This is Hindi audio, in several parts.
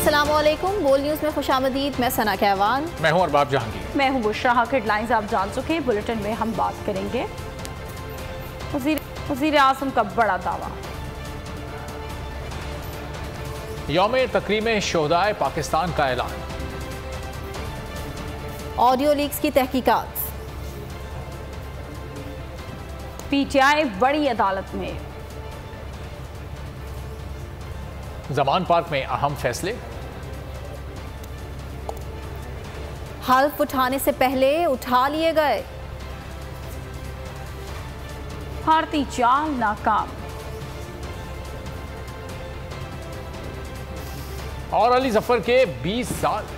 अस्सलामुअलैकुम, बोल न्यूज़ में खुशामदीद। मैं सना कहवान। मैं हूं अरबाब जहांगीर। मैं हूं बुशरा। हेडलाइंस आप जान चुके हैं। बुलेटिन में हम बात करेंगे वज़ीर आज़म का बड़ा दावा। यौम तकरीम शोहदाए पाकिस्तान का ऐलान। ऑडियो लीक्स की तहकीकात। PTI बड़ी अदालत में। जमान पार्क में अहम फैसले। हल्फ उठाने से पहले उठा लिए गए। भारतीय चाल नाकाम। और अली जफर के 20 साल।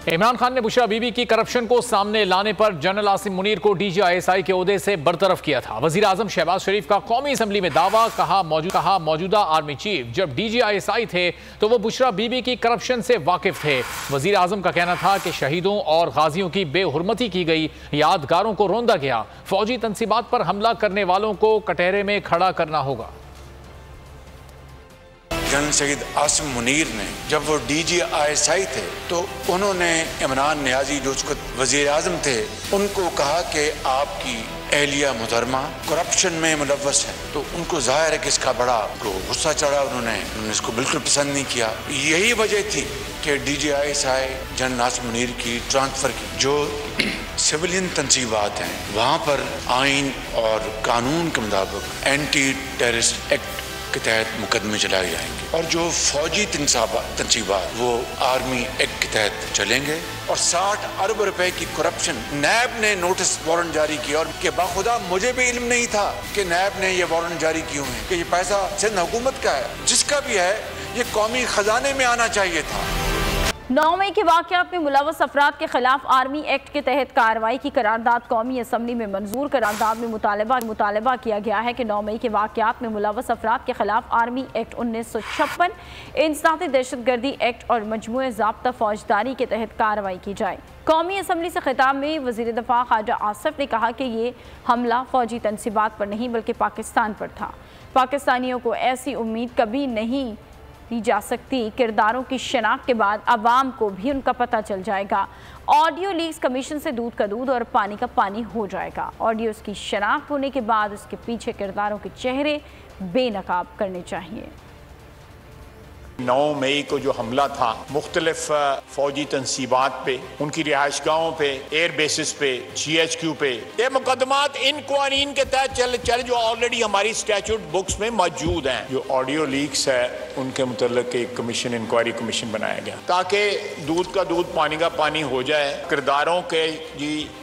इमरान खान ने बुशरा बीबी की करप्शन को सामने लाने पर जनरल आसिम मुनीर को DGISI के ओहदे से बरतरफ किया था। वजीर आजम शहबाज शरीफ का कौमी असम्बली में दावा। कहा मौजूदा आर्मी चीफ जब DGISI थे तो वो बुशरा बीबी की करप्शन से वाकिफ थे। वजीर आजम का कहना था कि शहीदों और गाजियों की बेहुरमती की गई, यादगारों को रौंदा गया। फौजी तनसीबात पर हमला करने वालों को कटहरे में खड़ा करना होगा। जनरल शहीद आसिम मुनीर ने जब वो DGISI थे तो उन्होंने इमरान नियाजी जो उसको वजीर आजम थे उनको कहा कि आपकी एहलिया मुहतरमा करप्शन में मुलव्वस है। तो उनको जाहिर है कि इसका बड़ा गुस्सा चढ़ा। उन्होंने इसको बिल्कुल पसंद नहीं किया। यही वजह थी कि DGISI जनरल आसिम मुनीर की ट्रांसफ़र की जो सिविलियन तनसीबात हैं वहाँ पर आइन और कानून के मुताबिक एंटी टेररिस्ट एक्ट के तहत मुकदमे चलाए जाएंगे और जो फौजी तनसीबात वो आर्मी एक्ट के तहत चलेंगे। और 60 अरब रुपए की करप्शन नैब ने नोटिस वारंट जारी किया और के बाखुदा मुझे भी इल्म नहीं था कि नैब ने ये वारंट जारी किए हैं कि ये पैसा सिंध हुकूमत का है। जिसका भी है ये कौमी खजाने में आना चाहिए था। 9 मई के वाक़यात में मुलव्वस अफराद के खिलाफ आर्मी एक्ट के तहत कार्रवाई की करारदाद कौमी असम्बली में मंजूर। करारदाद में मुतालबा किया गया है कि 9 मई के वाक़यात में मुलव्वस अफराद के खिलाफ आर्मी एक्ट 1956, इंसदादी दहशतगर्दी एक्ट और मजमूए ज़ाब्ता फौजदारी के तहत कार्रवाई की जाए। कौमी असम्बली से खिताब में वज़ीर दफ़ा ख्वाजा आसिफ ने कहा कि ये हमला फौजी तनसीबात पर नहीं बल्कि पाकिस्तान पर था। पाकिस्तानियों को ऐसी उम्मीद कभी नहीं दी जा सकती। किरदारों की शनाख्त के बाद अवाम को भी उनका पता चल जाएगा। ऑडियो लीक्स कमीशन से दूध का दूध और पानी का पानी हो जाएगा। ऑडियोज़ की शनाख्त होने के बाद उसके पीछे किरदारों के चेहरे बेनकाब करने चाहिए। 9 मई को जो हमला था मुख्तलिफ फौजी तनसीबात पे, उनकी रिहाइशगाहों पे, एयर बेसिस पे, GHQ पे, ये मुकदमात इन कवानीन के तहत चल जो ऑलरेडी हमारी स्टैट्यूट बुक्स में मौजूद हैं। जो ऑडियो लीक्स है उनके मुतल्लिक एक कमीशन, इंक्वायरी कमीशन बनाया गया ताकि दूध का दूध पानी का पानी हो जाए। किरदारों के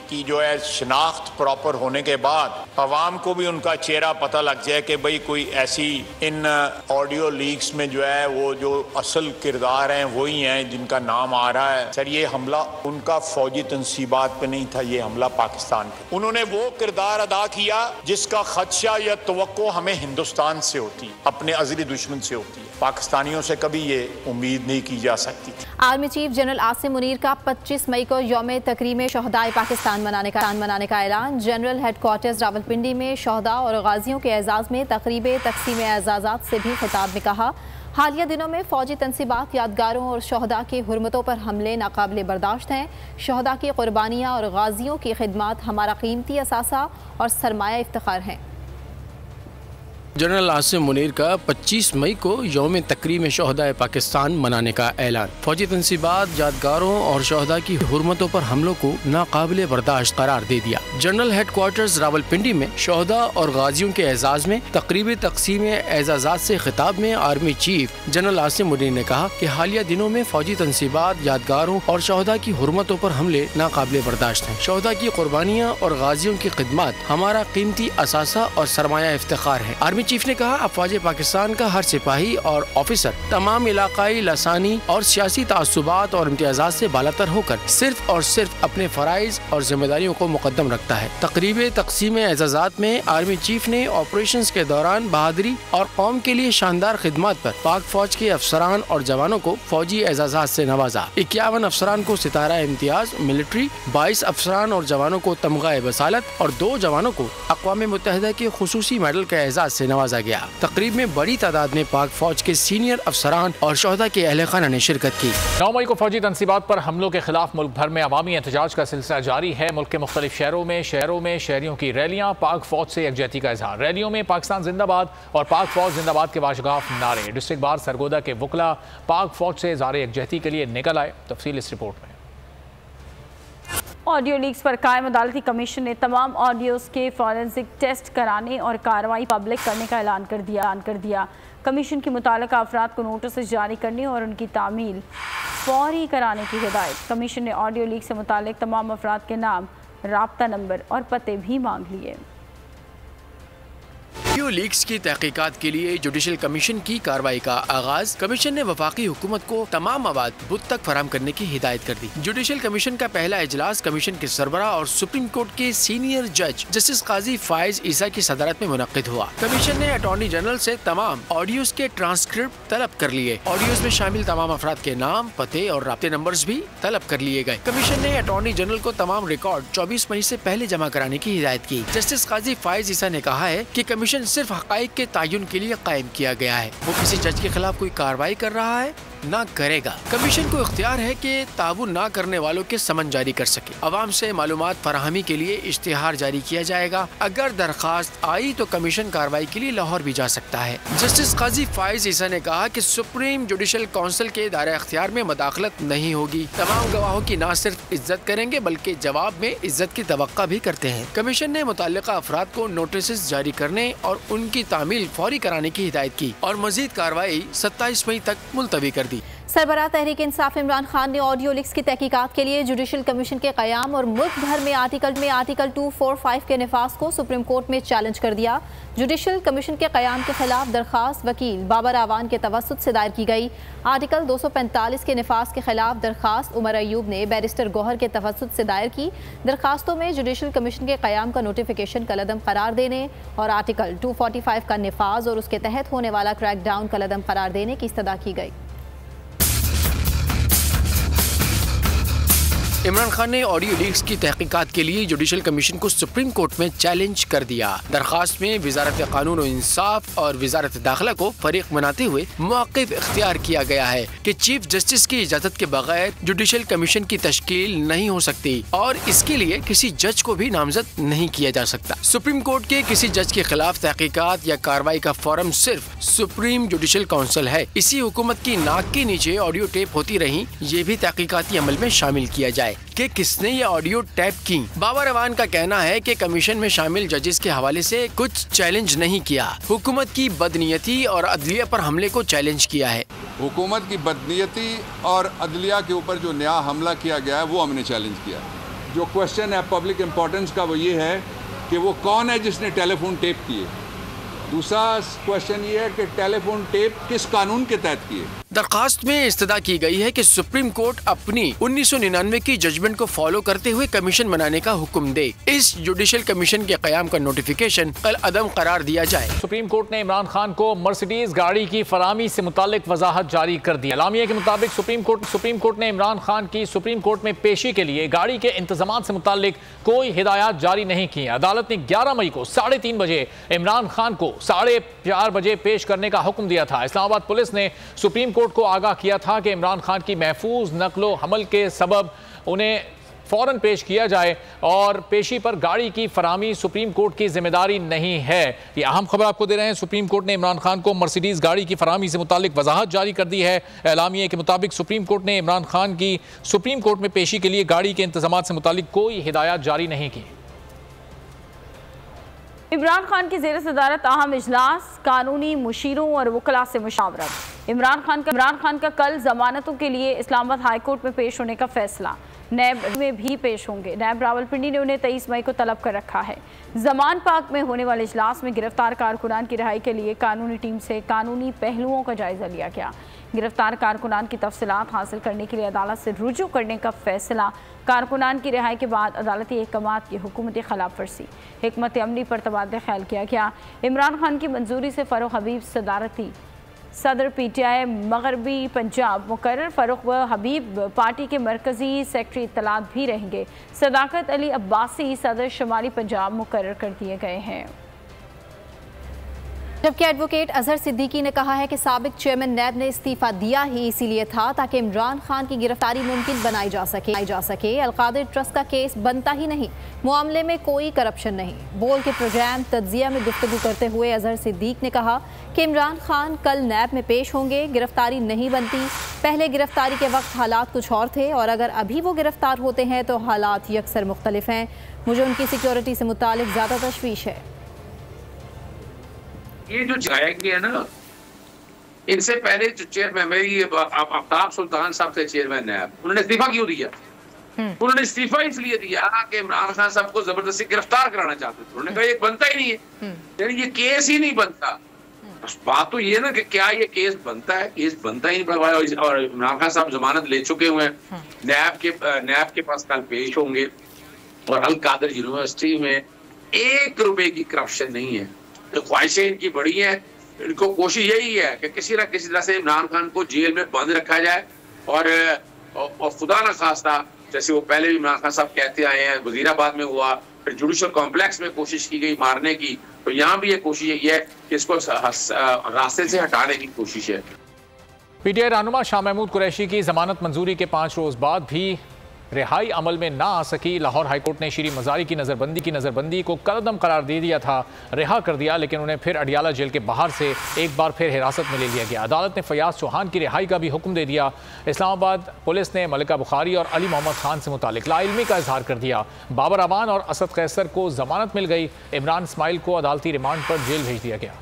की जो है शनाख्त प्रॉपर होने के बाद अवाम को भी उनका चेहरा पता लग जाए कि भाई कोई ऐसी इन ऑडियो लीक्स में जो है वो जो असल किरदार हैं वही हैं जिनका नाम आ रहा है। सर ये हमला उनका फौजी तनसीबात पे नहीं था, ये हमला पाकिस्तान पे। उन्होंने वो किरदार अदा किया जिसका खदशा या तवक्को हमें हिंदुस्तान से होती, अपने अज़ली दुश्मन से होती है। पाकिस्तानियों से कभी ये उम्मीद नहीं की जा सकती। Army chief general Asim Munir का 25 मई को यौम तकरीम शोहदाए पाकिस्तान मनाने का ऐलान। जनरल हेडक्वार्टर्स रावलपिंडी में शोहदा और गाजियों के एजाज़ में तकरीब तकसीम एजाज़ात से भी खिताब में कहा, हालिया दिनों में फौजी तनसीबात, यादगारों और शोहदा की हुर्मतों पर हमले नाकाबिले बर्दाश्त हैं। शोहदा की कुर्बानियाँ और गाजियों की खिदमत हमारा कीमती असासा और सरमाया इफ्तिखार हैं। जनरल आसिम मुनीर का 25 मई को यौम तकरीम शोहदाए पाकिस्तान मनाने का ऐलान। फौजी तनसीबात, यादगारों और शोहदा की हुर्मतों पर हमलों को नाकाबिले बर्दाश्त करार दे दिया। जनरल हेडक्वार्टर्स रावलपिंडी में शोहदा और गाजियों के एजाज़ में तकरीब तकसीम एजाज़ात से खिताब में army chief general Asim Munir ने कहा कि हालिया दिनों में फौजी तनसीबात, यादगारों और शोहदा की हुर्मतों पर हमले नाकाबिले बर्दाश्त हैं। शोहदा की कुर्बानियाँ और गाजियों की खिदमत हमारा कीमती असासा और सरमाया इफ्तिखार है। आर्मी चीफ ने कहा, अफवाज पाकिस्तान का हर सिपाही और ऑफिसर तमाम इलाकाई, लसानी और सियासी तासुबात और इम्तियाज़ात से बालातर होकर सिर्फ और सिर्फ अपने फ़राइज़ और जिम्मेदारियों को मुकद्दम रखता है। तकरीब तकसीम एजाज़ात में आर्मी चीफ ने ऑपरेशन के दौरान बहादुरी और कौम के लिए शानदार खिदमत पर पाक फौज के अफसरान और जवानों को फौजी एजाज़ात से नवाजा। 51 अफसरान को सितारा इम्तियाज मिलिट्री, 22 अफसरान और जवानों को तमगा बसालत और 2 जवानों को अक़वाम मुत्तहिदा के खुसूसी मेडल के एजाज़ से नवाजा गया। तकरीब में बड़ी तादाद में पाक फौज के सीनियर अफसरान और शोहदा के अहले खाना ने शिरकत की। 9 मई को फौजी तनसीबात पर हमलों के खिलाफ मुल्क भर में अवामी एहतजाज का सिलसिला जारी है। मुल्क के मुख्तलिफ शहरों में शहरियों की रैलियां, पाक फौज से यकजहती का इजहार। रैलियों में पाकिस्तान जिंदाबाद और पाक फौज जिंदाबाद के वाशगाफ नारे। डिस्ट्रिक्ट बार सरगोदा के वकला पाक फौज से इजहार यकजहती के लिए निकल आए। तफसील इस रिपोर्ट में। ऑडियो लीक्स पर कायम अदालती कमीशन ने तमाम ऑडियोज़ के फॉरेंसिक टेस्ट कराने और कार्रवाई पब्लिक करने का ऐलान कर दिया। कमीशन की मुताल्लिका अफराद को नोटिस जारी करने और उनकी तामील फौरी कराने की हिदायत। कमीशन ने ऑडियो लीक से मुताल्लिक तमाम अफराद के नाम, राब्ता नंबर और पते भी मांग लिए। ऑडियो लीक्स की तहकीकात के लिए जुडिशल कमीशन की कार्रवाई का आगाज। कमीशन ने वफाकी हुकूमत को तमाम मवाद बुध तक फराहम करने की हिदायत कर दी। जुडिशल कमीशन का पहला इजलास कमीशन के सरबराह और सुप्रीम कोर्ट के सीनियर जज जस्टिस काजी फायज ईसा की सदारत में मुनक्किद हुआ। कमीशन ने अटॉर्नी जनरल से तमाम ऑडियोज के ट्रांसक्रिप्ट तलब कर लिए। ऑडियोज में शामिल तमाम अफराद के नाम, पते और राब्ते नंबर्स भी तलब कर लिए गए। कमीशन ने अटॉर्नी जनरल को तमाम रिकॉर्ड 24 मई से पहले जमा कराने की हिदायत की। जस्टिस काजी फायज ईसा ने कहा है कि कमीशन सिर्फ हक़ाइक़ के तायुन के लिए कायम किया गया है। वो किसी जज के खिलाफ कोई कार्रवाई कर रहा है ना करेगा। कमीशन को इख्तियार है कि ताउन ना करने वालों के समन जारी कर सके। अवाम से मालूमात फराहमी के लिए इश्तिहार जारी किया जाएगा। अगर दरखास्त आई तो कमीशन कार्रवाई के लिए लाहौर भी जा सकता है। जस्टिस काजी फायज ईसा ने कहा कि सुप्रीम जुडिशल काउंसिल के दायरा इख्तियार में मदाखलत नहीं होगी। तमाम गवाहों की न सिर्फ इज्जत करेंगे बल्कि जवाब में इज्जत की तवक्का भी करते हैं। कमीशन ने मुतल्लिका अफराद को नोटिस जारी करने और उनकी तामील फौरी कराने की हिदायत की और मजीद कार्रवाई 27 मई तक मुलतवी कर दी। सरबराह तहरीक इंसाफ इमरान खान ने ऑडियो लीक्स की तहकीकात के लिए जुडिशल कमीशन के क़याम और मुल्क भर में आर्टिकल 245 के नफाज को सुप्रीम कोर्ट में चैलेंज कर दिया। जुडिशल कमीशन के क़याम के खिलाफ दरखास्त वकील बाबर आवान के तवस्सुत से दायर की गई। आर्टिकल 245 के नफाज के खिलाफ दरखास्त उमर अयूब ने बैरिस्टर गौहर के तवस्सुत से दायर की। दरखास्तों में जुडिशल कमीशन के क़याम का नोटिफिकेशन कलअदम करार देने और आर्टिकल 245 का नफाज और उसके तहत होने वाला क्रैकडाउन कलअदम करार देने की इस्तदा की गई। इमरान खान ने ऑडियो लीक्स की तहकीकात के लिए जुडिशल कमीशन को सुप्रीम कोर्ट में चैलेंज कर दिया। दरखास्त में वजारत कानून और इंसाफ और वजारत दाखिला को फरीक बनाते हुए मौक़िफ़ इख्तियार किया गया है कि चीफ जस्टिस की इजाज़त के बगैर जुडिशल कमीशन की तश्कील नहीं हो सकती और इसके लिए किसी जज को भी नामजद नहीं किया जा सकता। सुप्रीम कोर्ट के किसी जज के खिलाफ तहकीकात या कार्रवाई का फोरम सिर्फ सुप्रीम जुडिशल काउंसिल है। इसी हुकूमत की नाक के नीचे ऑडियो टेप होती रही, ये भी तहकीकाती अमल में शामिल किया जाए कि किसने ये ऑडियो टैप की। बाबर अवान का कहना है कि कमीशन में शामिल जजेस के हवाले से कुछ चैलेंज नहीं किया, हुकूमत की बदनीयती और अदलिया पर हमले को चैलेंज किया है। हुकूमत की बदनीयती और अदलिया के ऊपर जो नया हमला किया गया है वो हमने चैलेंज किया। जो क्वेश्चन है पब्लिक इम्पोर्टेंस का वो ये है कि वो कौन है जिसने टेलीफोन टेप किए। दूसरा क्वेश्चन ये है कि टेलीफोन टेप किस कानून के तहत किए। दरखास्त में इस्तदा की गई है कि सुप्रीम कोर्ट अपनी 1999 की जजमेंट को फॉलो करते हुए कमीशन बनाने का हुक्म दे। इस जुडिशल कमीशन के क़याम का नोटिफिकेशन कल अदम करार दिया जाए। सुप्रीम कोर्ट ने इमरान खान को मर्सिडीज गाड़ी की फराहमी से मुतालिक वजाहत जारी कर दी। एलामिया के मुताबिक सुप्रीम कोर्ट ने इमरान खान की सुप्रीम कोर्ट में पेशी के लिए गाड़ी के इंतजाम से मुतालिक कोई हिदायत जारी नहीं की। अदालत ने 11 मई को 3:30 बजे इमरान खान को 4:30 बजे पेश करने का हुक्म दिया था। इस्लामाबाद पुलिस ने सुप्रीम कोर्ट को आगाह किया था कि इमरान खान की महफूज नकलो हमल के सबब उन्हें फौरन पेश किया जाए और पेशी पर गाड़ी की फराहमी सुप्रीम कोर्ट की जिम्मेदारी नहीं है। ये अहम खबर आपको दे रहे हैं। सुप्रीम कोर्ट ने इमरान खान को मर्सिडीज गाड़ी की फराहमी से मुतालिक वजाहत जारी कर दी है। एलामिया के मुताबिक सुप्रीम कोर्ट ने इमरान खान की सुप्रीम कोर्ट में पेशी के लिए गाड़ी के इंतजाम से मुतालिक कोई हिदायत जारी नहीं की। इमरान खान की ज़ेर सदारत अहम इजलास, कानूनी मुशीरों और वकला से मुशावरत। इमरान खान का कल जमानतों के लिए इस्लामाबाद हाई कोर्ट में पेश होने का फैसला। नैब में भी पेश होंगे। नैब रावलपिंडी ने उन्हें 23 मई को तलब कर रखा है। जमान पाक में होने वाले इजलास में गिरफ्तार कारकुनान की रिहाई के लिए कानूनी टीम से कानूनी पहलुओं का जायजा लिया गया। गिरफ्तार कारकुनान की तफसीलात हासिल करने के लिए अदालत से रुजू करने का फैसला। कारकुनान की रिहाई के बाद अदालती अहकामात की हुकूमती खिलाफ वर्जी, हिकमत अमली पर तबादला ख्याल किया गया। इमरान खान की मंजूरी से फ़ारूक हबीब सदारती सदर PTI मगरबी पंजाब मुकर्रर। फ़ारूक व हबीब पार्टी के मरकज़ी सेक्रेटरी इत्तलात भी रहेंगे। सदाकत अली अब्बासी सदर शुमाली पंजाब मुकर्रर कर दिए गए हैं। जबकि एडवोकेट अजहर सिद्दीकी ने कहा है कि साबिक चेयरमैन नैब ने इस्तीफा दिया ही इसीलिए था ताकि इमरान खान की गिरफ्तारी मुमकिन बनाई जा सके। अलकादिर ट्रस्ट का केस बनता ही नहीं, मामले में कोई करप्शन नहीं। बोल के प्रोग्राम तज्जिया में गुफ्तगू करते हुए अजहर सिद्दीक ने कहा कि इमरान खान कल नैब में पेश होंगे, गिरफ्तारी नहीं बनती। पहले गिरफ्तारी के वक्त हालात कुछ और थे और अगर अभी वो गिरफ्तार होते हैं तो हालात यकसर मुख्तलिफ हैं। मुझे उनकी सिक्योरिटी से मुतालिक ज़्यादा तशवीश है। ये जो जाया गया ना, इनसे पहले जो चेयरमैन मेरी आफ्ताब सुल्तान साहब थे चेयरमैन नैब, उन्होंने इस्तीफा क्यों दिया? उन्होंने इस्तीफा इसलिए दिया कि इमरान खान साहब को जबरदस्ती गिरफ्तार कराना चाहते थे। उन्होंने कहा ये बनता ही नहीं है, यानी ये केस ही नहीं बनता। बात तो ये ना कि क्या ये केस बनता है? केस बनता ही नहीं। और इमरान खान साहब जमानत ले चुके हुए हैं, नैब के पास कल पेश होंगे। और अल कादर यूनिवर्सिटी में 1 रुपए की करप्शन नहीं है। तो ख्वाहिशें इनकी बड़ी हैं, इनको कोशिश यही है कि किसी न किसी तरह से इमरान खान को जेल में बंद रखा जाए। और खुदा न खास्ता, जैसे वो पहले भी इमरान खान साहब कहते आए हैं, वजीराबाद में हुआ, फिर जुडिशल कॉम्प्लेक्स में कोशिश की गई मारने की, तो यहाँ भी ये कोशिश यही है कि इसको रास्ते से हटाने की कोशिश है। पीटीआई रहनुमा शाह महमूद कुरैशी की जमानत मंजूरी के 5 रोज बाद भी रिहाई अमल में ना आ सकी। लाहौर हाईकोर्ट ने शीरी मजारी की नज़रबंदी को कलअदम करार दे दिया था, रिहा कर दिया, लेकिन उन्हें फिर अडियाला जेल के बाहर से एक बार फिर हिरासत में ले लिया गया। अदालत ने फयाज चौहान की रिहाई का भी हुक्म दे दिया। इस्लामाबाद पुलिस ने मलिका बुखारी और अली मोहम्मद खान से मुतालिक लाइल्मी का इजहार कर दिया। बाबर अवान और असद कैसर को जमानत मिल गई। इमरान इस्माइल को अदालती रिमांड पर जेल भेज दिया गया।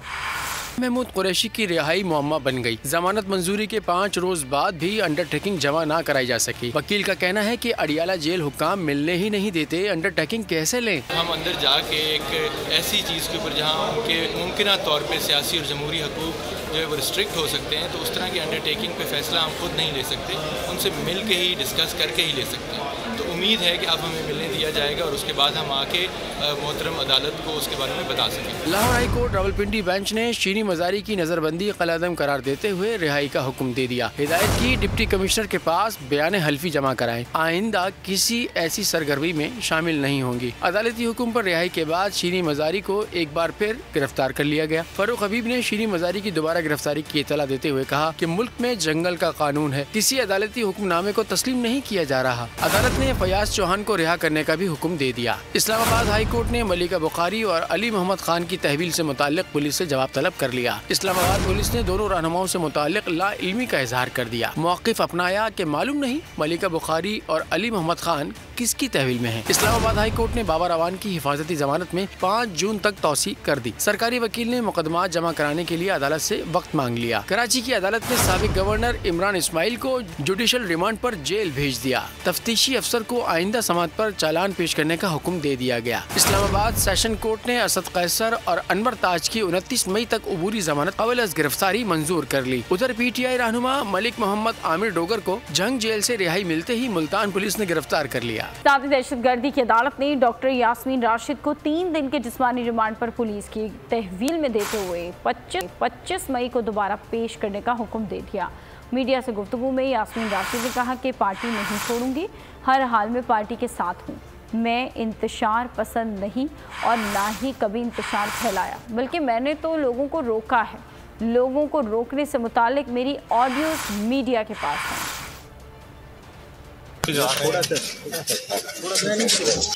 महमूद कुरैशी की रिहाई मुअम्मा बन गई। जमानत मंजूरी के 5 रोज बाद भी अंडरटेकिंग जमा ना कराई जा सकी। वकील का कहना है कि अडियाला जेल हुक्काम मिलने ही नहीं देते, अंडरटेकिंग कैसे लें? हम अंदर जाके एक ऐसी चीज़ के ऊपर जहाँ उनके मुमकिन तौर पे सियासी और जमहूरी हकूक़ जो है वो रिस्ट्रिक्ट हो सकते हैं, तो उस तरह की अंडरटेकिंग पे फैसला हम खुद नहीं ले सकते, उनसे मिल के ही डिस्कस करके ही ले सकते हैं। तो उम्मीद है कि अब हमें मिलने दिया जाएगा और उसके बाद हम आके मोहतरम अदालत को उसके बारे में बता सकें। Lahore high court Rawalpindi bench ने शीरी मजारी की नजरबंदी कलअदम करार देते हुए रिहाई का हुक्म दे दिया। हिदायत की डिप्टी कमिश्नर के पास बयान हल्फी जमा कराएं, आइंदा किसी ऐसी सरगर्मी में शामिल नहीं होंगी। अदालती हुक्म पर रिहाई के बाद शीरी मजारी को एक बार फिर गिरफ्तार कर लिया गया। फारूक हबीब ने शीरी मजारी की दोबारा गिरफ्तारी की इतला देते हुए कहा कि मुल्क में जंगल का कानून है, किसी अदालती हुक्मनामे को तस्लीम नहीं किया जा रहा। अदालत ने फयाज चौहान को रिहा करने का भी हुक्म दे दिया। इस्लामाबाद हाई कोर्ट ने मलिका बुखारी और अली मोहम्मद खान की तहवील से मुताल्लिक पुलिस से जवाब तलब कर लिया। इस्लामाबाद पुलिस ने दोनों रहनुमाओं से मुताल्लिक ला इल्मी का इजहार कर दिया। मौक़िफ़ अपनाया कि मालूम नहीं मलिका बुखारी और अली मोहम्मद खान किसकी तहवील में है। इस्लामाबाद हाई कोर्ट ने बाबर अवान की हिफाजती जमानत में 5 जून तक तौसी कर दी। सरकारी वकील ने मुकदमा जमा कराने के लिए अदालत से वक्त मांग लिया। कराची की अदालत ने साबिक गवर्नर इमरान इस्माइल को जुडिशल रिमांड पर जेल भेज दिया। तफ्तीशी अफसर को आइंदा समात पर चालान पेश करने का हुक्म दे दिया गया। इस्लामाबाद सेशन कोर्ट ने असद कैसर और अनवर ताज की 29 मई तक अबूरी जमानत अवल अज गिरफ्तारी मंजूर कर ली। उधर PTI रहनुमा मलिक मोहम्मद आमिर डोगर को जंग जेल से रिहाई मिलते ही मुल्तान पुलिस ने गिरफ्तार कर लिया। साथी दहशतगर्दी की अदालत ने डॉक्टर यास्मीन राशिद को 3 दिन के जिस्मानी रिमांड पर पुलिस की तहवील में देते हुए 25 मई को दोबारा पेश करने का हुक्म दे दिया। मीडिया से गुफ्तगू में यास्मीन राशिद ने कहा कि पार्टी नहीं छोड़ूंगी, हर हाल में पार्टी के साथ हूँ। मैं इंतशार पसंद नहीं और ना ही कभी इंतशार फैलाया, बल्कि मैंने तो लोगों को रोका है। लोगों को रोकने से मुतालिक मेरी ऑडियोज मीडिया के पास हैं।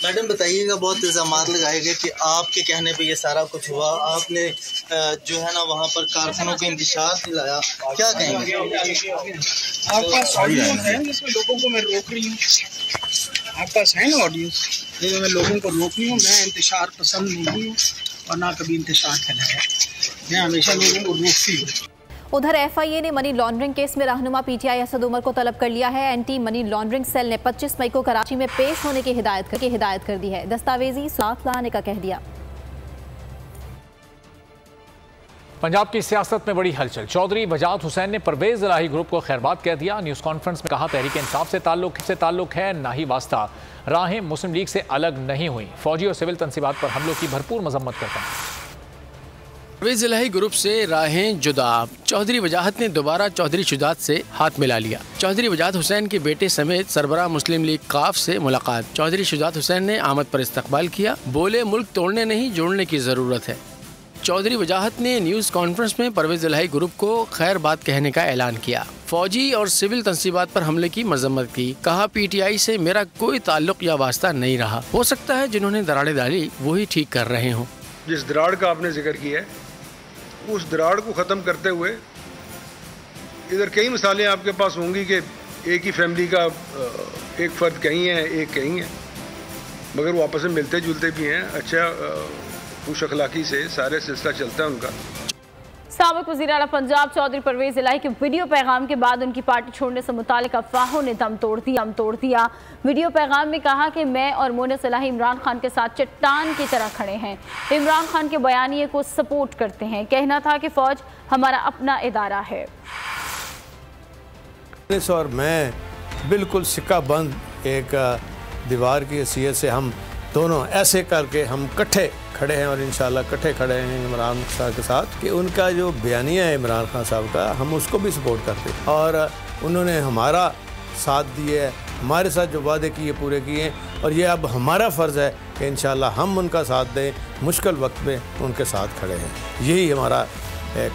मैडम बताइएगा, बहुत इल्ज़ाम लगाए गए कि आपके कहने पे ये सारा कुछ हुआ, आपने जो है ना वहाँ पर कारखानों को इंतशार दिलाया, क्या कहेंगे? आपके पास ऑडियो है जिसमें लोगों को मैं रोक रही हूँ? आपके पास है ना ऑडियो जिसमें मैं लोगों को रोक रही हूँ? मैं इंतशार पसंद नहीं हूँ और ना कभी इंतशार फैलाया, मैं हमेशा लोगों को रोकती हूँ। उधर FIA ने मनी लॉन्ड्रिंग केस में रहनुमा PTI असद उमर को तलब कर लिया है। एंटी मनी लॉन्ड्रिंग सेल ने 25 मई को कराची में पेश होने की हिदायत कर दी है। दस्तावेजी साथ लाने का कह दिया। पंजाब की सियासत में बड़ी हलचल। चौधरी वजाहत हुसैन ने परवेज इलाही ग्रुप को खैरबाद कह दिया। न्यूज़ कॉन्फ्रेंस में कहा, तहरीक इंसाफ से ताल्लुक है, ना ही वास्ता। राहें मुस्लिम लीग से अलग नहीं हुई। फौजी और सिविल तंसीबात पर हमलों की भरपूर मजम्मत करता है। परवेज इलाही ग्रुप से राहें जुदा। चौधरी वजाहत ने दोबारा चौधरी शुजात से हाथ मिला लिया। चौधरी वजाहत हुसैन के बेटे समेत सरबराह मुस्लिम लीग काफ से मुलाकात। चौधरी शुजात हुसैन ने आमद पर इस्तकबाल किया। बोले, मुल्क तोड़ने नहीं जोड़ने की जरूरत है। चौधरी वजाहत ने न्यूज़ कॉन्फ्रेंस में परवेज इलाही ग्रुप को खैर बात कहने का ऐलान किया। फौजी और सिविल तंसीबात पर हमले की मजम्मत की। कहा PTI से मेरा कोई ताल्लुक या वास्ता नहीं रहा। हो सकता है जिन्होंने दरारें डाली वही ठीक कर रहे हों। जिस दरार का आपने जिक्र किया है, उस दरार को ख़त्म करते हुए इधर कई मिसालें आपके पास होंगी कि एक ही फैमिली का एक फ़र्द कहीं है, एक कहीं है, मगर वो आपस में मिलते जुलते भी हैं। अच्छा खुश अखलाकी से सारे सिलसिला चलता है उनका। साबिक वज़ीर आला पंजाब चौधरी परवेज इलाही के वीडियो पैगाम के बाद उनकी पार्टी छोड़ने से मुतालिक अफवाहों ने दम तोड़ दिया। वीडियो पैगाम में कहा कि मैं और मोनस इलाही इमरान खान के साथ चट्टान की तरह खड़े हैं, इमरान खान के बयानिए को सपोर्ट करते हैं। कहना था कि फ़ौज हमारा अपना इदारा है। और मैं बिल्कुल सिक्का बंद एक दीवार की हैसियत से हम दोनों ऐसे करके हम इकट्ठे खड़े हैं और इंशाल्लाह इकट्ठे खड़े हैं इमरान साहब के साथ कि उनका जो बयानिया है इमरान खान साहब का, हम उसको भी सपोर्ट करते हैं और उन्होंने हमारा साथ दिए, हमारे साथ जो वादे किए पूरे किए, और ये अब हमारा फ़र्ज़ है कि इंशाल्लाह हम उनका साथ दें, मुश्किल वक्त में उनके साथ खड़े हैं। यही हमारा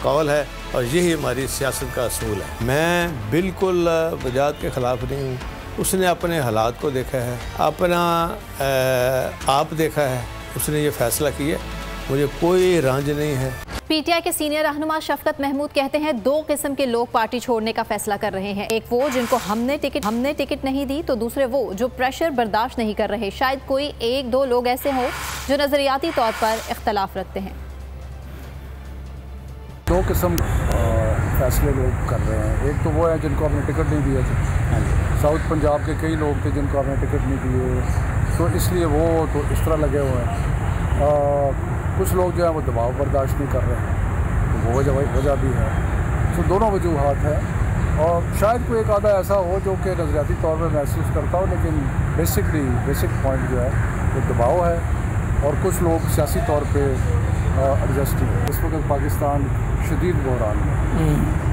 कौल है और यही हमारी सियासत का असूल है। मैं बिल्कुल वजाहत के ख़िलाफ़ नहीं हूँ। उसने अपने हालात को देखा है, अपना आप देखा है, उसने ये फैसला किया, मुझे कोई रंज नहीं है। PTI के सीनियर रहनुमा शफकत महमूद कहते हैं 2 किस्म के लोग पार्टी छोड़ने का फैसला कर रहे हैं। एक वो जिनको हमने टिकट नहीं दी, तो दूसरे वो जो प्रेशर बर्दाश्त नहीं कर रहे। शायद कोई 1-2 लोग ऐसे हों जो नज़रियाती तौर पर इख्तलाफ रखते हैं। 2 किस्म फैसले लोग कर रहे हैं। एक तो वो है जिनको आपने टिकट नहीं दिया था, साउथ पंजाब के कई लोग थे जिनको आपने टिकट नहीं दिए, तो इसलिए वो तो इस तरह लगे हुए हैं। कुछ लोग जो है वो दबाव बर्दाश्त नहीं कर रहे हैं, तो वो वजह भी है। तो दोनों वजूहात हैं और शायद कोई एक आधा ऐसा हो जो कि नज़रियाती तौर पर महसूस करता हो, लेकिन बेसिक पॉइंट जो है वो दबाव है। और कुछ लोग सियासी तौर पर एडजस्टिंग है। इस वक्त पाकिस्तान शदीद बहरान में,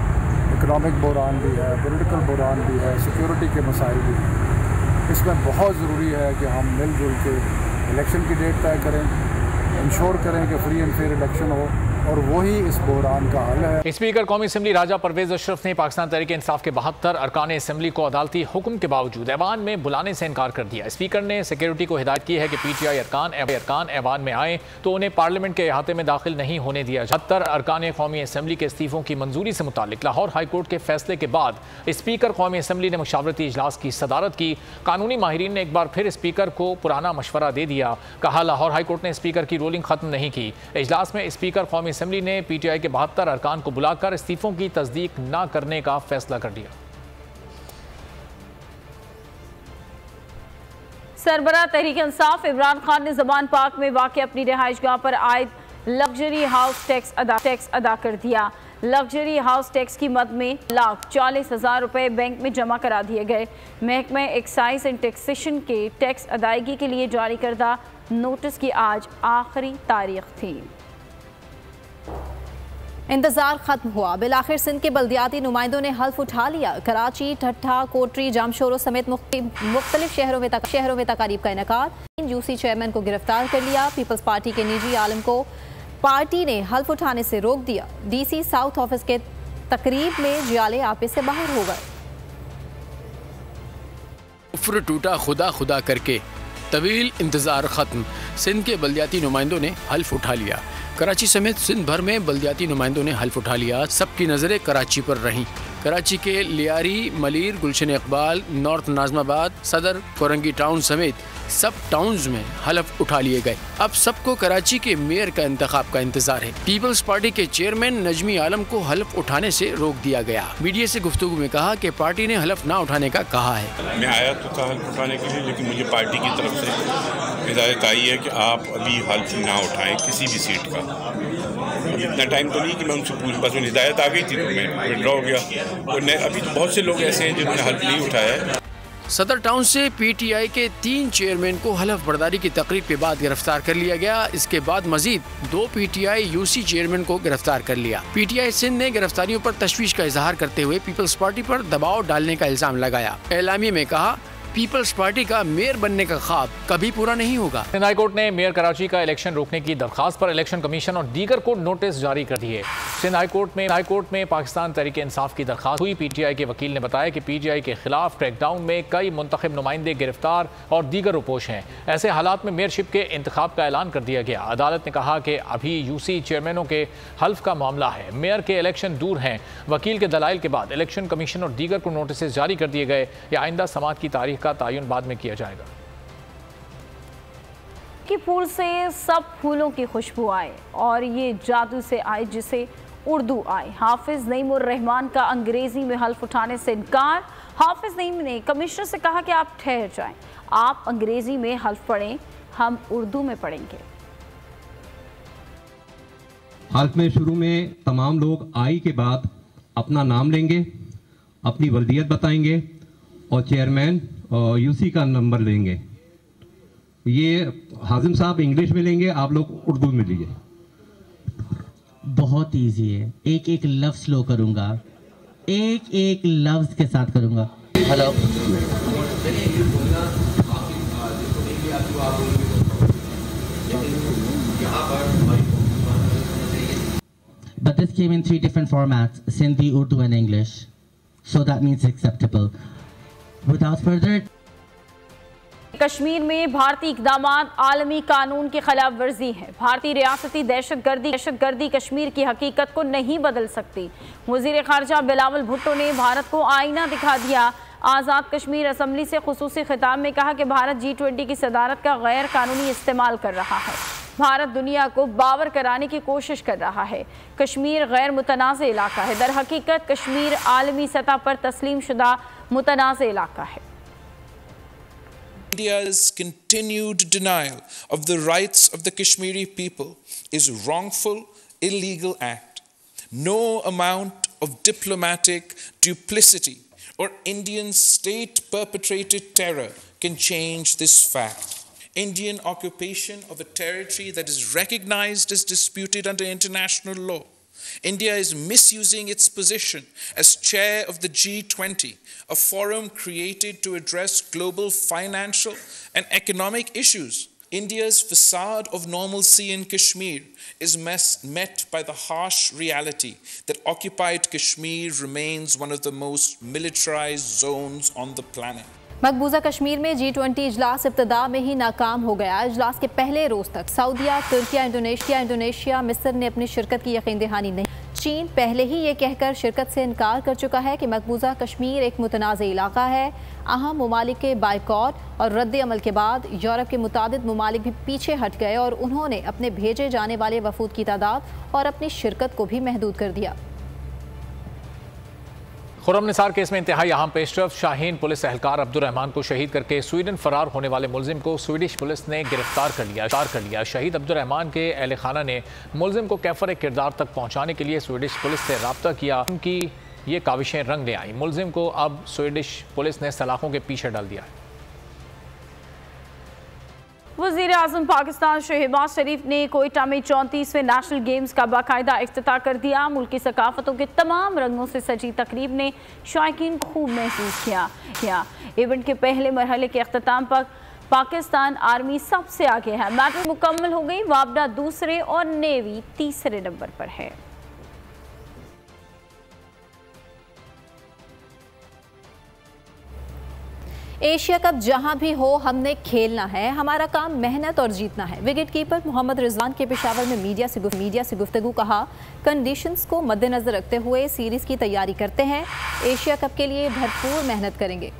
इकनॉमिक बहरान भी है, पॉलिटिकल बहरान भी है, सिक्योरिटी के मसाइल भी हैं। इसमें बहुत ज़रूरी है कि हम मिलजुल के इलेक्शन की डेट तय करें, इंश्योर करें कि फ्री एंड फेयर इलेक्शन हो, और वही इस बहरान का हल है। स्पीकर कौमी असम्बली राजा परवेज अशरफ ने पाकिस्तान तहरीक इंसाफ के 72 अरकान असम्बली को अदालती हुक्म के बावजूद ऐवान में बुलाने से इनकार कर दिया। स्पीकर ने सिक्योरिटी को हिदायत की है कि PTI अरकान ऐवान में आए तो उन्हें पार्लियामेंट के अहाते में दाखिल नहीं होने दिया। 72 अरकान कौमी असम्बली के इस्तीफों की मंजूरी से मुतालिक लाहौर हाई कोर्ट के फैसले के बाद स्पीकर कौमी असम्बली ने मुशावरती इजलास की सदारत की। कानूनी माहिरीन ने एक बार फिर स्पीकर को पुराना मशवरा दे दिया। कहा लाहौर हाई कोर्ट ने स्पीकर की रोलिंग खत्म नहीं की। इजलास में स्पीकर कौमी असम्बली ने PTI के 72 अरकान को बुलाकर इस्तीफों की तस्दीक न करने का फैसला कर दिया। सरबराह तहरीक इंसाफ इमरान खान ने ज़बान पाक में वाक़ अपनी रिहाइशगाह पर आयद लग्जरी हाउस टैक्स अदा कर दिया। लग्जरी हाउस टैक्स की मद में 1,40,000 रुपये बैंक में जमा करा दिए गए। महकमा एक्साइज एंड टैक्सेशन के टैक्स अदायगी के लिए जारी करदा नोटिस की आज आखिरी तारीख थी। इंतजार खत्म हुआ, बिलाखिर सिंध के बल्दियाती नुमाइंदों ने हल्फ उठा लिया। कराची, ठट्ठा, कोटरी, जामशोरो समेत मुख्तलिफ शहरों में तकारीब का इनेकाद। UC चेयरमैन को गिरफ्तार कर लिया। पीपल्स पार्टी के निजी आलम को पार्टी ने हल्फ उठाने से रोक दिया। DC साउथ ऑफिस के तकरीब में जियाले आपे से बाहर हो गए। कुफ्र टूटा खुदा खुदा करके, तवील इंतजार खत्म। सिंध के बल्दियाती नुमाइंदों ने हल्फ उठा लिया। कराची समेत सिंध भर में बल्दियाती नुमाइंदों ने हल्फ उठा लिया। सबकी नज़रें कराची पर रहीं। कराची के लियारी, मलीर, गुलशन इकबाल, नॉर्थ नाजमाबाद, सदर, कोरंगी टाउन समेत सब टाउन्स में हल्फ उठा लिए गए। अब सबको कराची के मेयर का इंतखाब का इंतजार है। पीपल्स पार्टी के चेयरमैन नजमी आलम को हल्फ उठाने से रोक दिया गया। मीडिया से गुफ्तगू में कहा कि पार्टी ने हल्फ ना उठाने का कहा है। मैं आया तो था हल्फ उठाने के लिए, लेकिन मुझे पार्टी की तरफ से हिदायत आई है कि आप अभी हल्फ ना उठाएं किसी भी सीट का। इतना टाइम तो नहीं कि मैं उनसे पूछ, बस हिदायत आ गई थी तो मैं विड्रॉ हो गया। और अभी तो बहुत से लोग ऐसे हैं जिन्होंने हल्फ नहीं उठाया है। सदर टाउन से PTI के 3 चेयरमैन को हलफ बर्दारी की तकरीब के बाद गिरफ्तार कर लिया गया। इसके बाद मजीद 2 PTI UC चेयरमैन को गिरफ्तार कर लिया। PTI सिंध ने गिरफ्तारियों पर तशवीश का इजहार करते हुए पीपल्स पार्टी पर दबाव डालने का इल्जाम लगाया। एलामिया में कहा पीपल्स पार्टी का मेयर बनने का ख्वाब कभी पूरा नहीं होगा। सिंध हाई कोर्ट ने मेयर कराची का इलेक्शन रोकने की दरखास्त पर इलेक्शन कमीशन और दीगर को नोटिस जारी कर दिए। सिंध हाई कोर्ट में पाकिस्तान तहरीक इंसाफ की दरखास्त हुई। पीटीआई के वकील ने बताया कि पीटीआई के खिलाफ क्रैकडाउन में कई मुंतखब नुमाइंदे गिरफ्तार और दीगर रुपोश हैं। ऐसे हालात में मेयरशिप के इंतखाब का ऐलान कर दिया गया। अदालत ने कहा कि अभी यूसी चेयरमैनों के हल्फ का मामला है, मेयर के इलेक्शन दूर हैं। वकील के दलाइल के बाद इलेक्शन कमीशन और दीगर को नोटिस जारी कर दिए गए। या आइंदा समाअत की तारीख का तयन बाद में किया जाएगा। कि फूल से सब फूलों की खुशबू आए और ये जादू से आए जिसे उर्दू आए। हाफिज नईम उर रहमान का अंग्रेजी में हल्फ उठाने से इनकार। हाफिज नईम ने कमिश्नर से कहा कि आप ठहर जाएं, आप अंग्रेजी में हल्फ पढ़ें, हम उर्दू में पढ़ेंगे। हल्फ में शुरू में तमाम लोग आई के बाद अपना नाम लेंगे, अपनी वल्दियत बताएंगे और चेयरमैन यूसी का नंबर लेंगे। ये हाजिम साहब इंग्लिश में लेंगे, आप लोग उर्दू में लीजिए। बहुत इजी है, एक एक लफ्ज स्लो करूंगा, एक एक लफ्ज के साथ करूंगा। Hello, but this came in 3 different formats: Sindhi, Urdu and English, so that means acceptable. Without further, Kashmir में भारतीय इक़दाम आलमी कानून की खिलाफ वर्जी है। भारतीय रियासती दहशतगर्दी कश्मीर की हकीकत को नहीं बदल सकती। वज़ीर ख़ारजा बिलावल भुट्टो ने भारत को आईना दिखा दिया। आज़ाद कश्मीर असम्बली से खुसूसी खिताब में कहा कि भारत G20 की सदारत का गैर कानूनी इस्तेमाल कर रहा है। भारत दुनिया को बावर कराने की कोशिश कर रहा है। कश्मीर गैर मुतनाज़ इलाका है। दर हकीकत कश्मीर आलमी सतह पर तस्लीम शुदा मुतनाज़ इलाका है। India's continued denial of the rights of the Kashmiri people is a wrongful, illegal act. No amount of diplomatic duplicity or Indian state-perpetrated terror can change this fact. Indian occupation of a territory that is recognized as disputed under international law. India is misusing its position as chair of the G20, a forum created to address global financial and economic issues. India's facade of normalcy in Kashmir is met by the harsh reality that occupied Kashmir remains one of the most militarized zones on the planet. मकबूजा Kashmir में G20 इजलास इब्तिदा में ही नाकाम हो गया। इजलास के पहले रोज तक सऊदीया, तुर्किया, इंडोनेशिया, मिस्र ने अपनी शिरकत की यकीन दहानी नहीं। चीन पहले ही ये कहकर शिरकत से इनकार कर चुका है कि मकबूजा कश्मीर एक मुतनाज़ इलाका है। अहम ममालिक के बायकॉट और रद्द अमल के बाद यूरोप के मुतादिद ममालिक भी पीछे हट गए और उन्होंने अपने भेजे जाने वाले वफूद की तादाद और अपनी शिरकत को भी महदूद कर दिया। खुर्रम निसार केस में इंतहाई अहम पेशरफ। शाहीन पुलिस एहलकार अब्दुर्रहमान को शहीद करके स्वीडन फरार होने वाले मुलजिम को स्वीडिश पुलिस ने गिरफ्तार कर लिया। शहीद अब्दुर्रहमान के अहल खाना ने मुलजिम को कैफर किरदार तक पहुँचाने के लिए स्वीडिश पुलिस से रब्ता किया। उनकी ये काविशें रंग ले आई। मुलजिम को अब स्वीडिश पुलिस ने सलाखों के पीछे डाल दिया है। वज़ीर आज़म पाकिस्तान शहबाज शरीफ ने कोयटा में 34वें नेशनल गेम्स का बाकायदा इफ्तिताह कर दिया। मुल्की सकाफतों के तमाम रंगों से सजी तकरीब ने शायकीन को खूब महसूस किया। इवेंट के पहले मरहले के अख्ताम पर पाकिस्तान आर्मी सबसे आगे है। मैच मुकम्मल हो गई। वापडा दूसरे और नेवी तीसरे नंबर पर है। एशिया कप जहां भी हो हमने खेलना है, हमारा काम मेहनत और जीतना है। विकेट कीपर मोहम्मद रिजवान के पेशावर में मीडिया से गुफ्तगू कहा, कंडीशंस को मद्देनजर रखते हुए सीरीज की तैयारी करते हैं। एशिया कप के लिए भरपूर मेहनत करेंगे।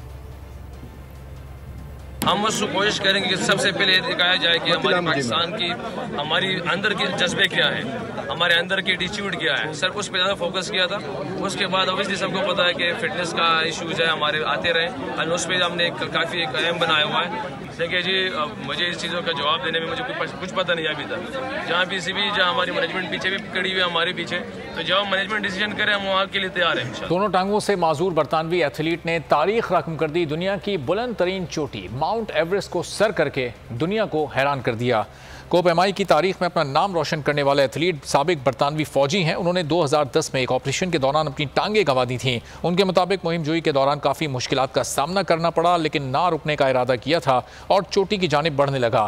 हम उसको कोशिश करेंगे कि सबसे पहले दिखाया जाए कि हमारे पाकिस्तान की हमारी अंदर के जज्बे क्या है, हमारे अंदर की एटीट्यूड क्या है। सर उस पर ज़्यादा फोकस किया था। उसके बाद ऑब्वियसली सबको पता है कि फिटनेस का इशूज है हमारे आते रहे और उस पर हमने काफ़ी एक अहम बनाया हुआ है। देखिए जी, मुझे इस चीज़ों का जवाब देने में मुझे कुछ पता नहीं अभी तक। जहाँ जहाँ हमारी मैनेजमेंट पीछे भी खड़ी हुई है हमारे पीछे, तो जब मैनेजमेंट डिसीजन करे हम वहाँ के लिए तैयार हैं। दोनों टांगों से माजूर बरतानवी एथलीट ने तारीख रकम कर दी। दुनिया की बुलंद तरीन चोटी माउंट एवरेस्ट को सर करके दुनिया को हैरान कर दिया। कोपएमआई की तारीख में अपना नाम रोशन करने वाले एथलीट साबिक बरतानवी फौजी हैं। उन्होंने 2010 में एक ऑपरेशन के दौरान अपनी टांगें गंवा दी थीं। उनके मुताबिक मुहिम जोई के दौरान काफ़ी मुश्किलात का सामना करना पड़ा, लेकिन ना रुकने का इरादा किया था और चोटी की जानिब बढ़ने लगा।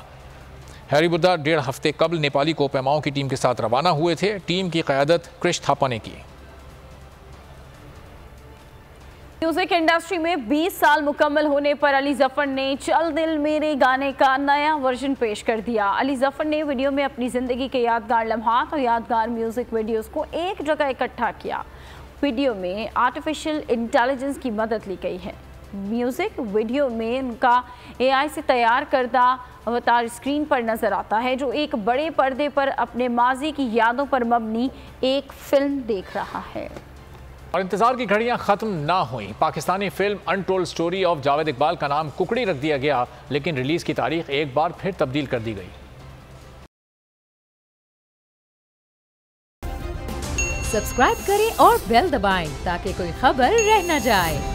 हैरी बुर्दा 1.5 हफ्ते कबल नेपाली कोपएमाओं की टीम के साथ रवाना हुए थे। टीम की क़यादत क्रिश थापा ने की। म्यूजिक इंडस्ट्री में 20 साल मुकम्मल होने पर अली जफर ने चल दिल मेरे गाने का नया वर्जन पेश कर दिया। अली जफर ने वीडियो में अपनी ज़िंदगी के यादगार लम्हात और यादगार म्यूज़िक वीडियोस को एक जगह इकट्ठा किया। वीडियो में आर्टिफिशियल इंटेलिजेंस की मदद ली गई है। म्यूज़िक वीडियो में उनका AI से तैयार करदा अवतार स्क्रीन पर नज़र आता है, जो एक बड़े पर्दे पर अपने माजी की यादों पर मबनी एक फिल्म देख रहा है। और इंतजार की घड़ियां खत्म ना हुई। Pakistani film untold story of Javed Iqbal का नाम कुकड़ी रख दिया गया, लेकिन रिलीज की तारीख एक बार फिर तब्दील कर दी गई। सब्सक्राइब करें और बेल दबाएं ताकि कोई खबर रह न जाए।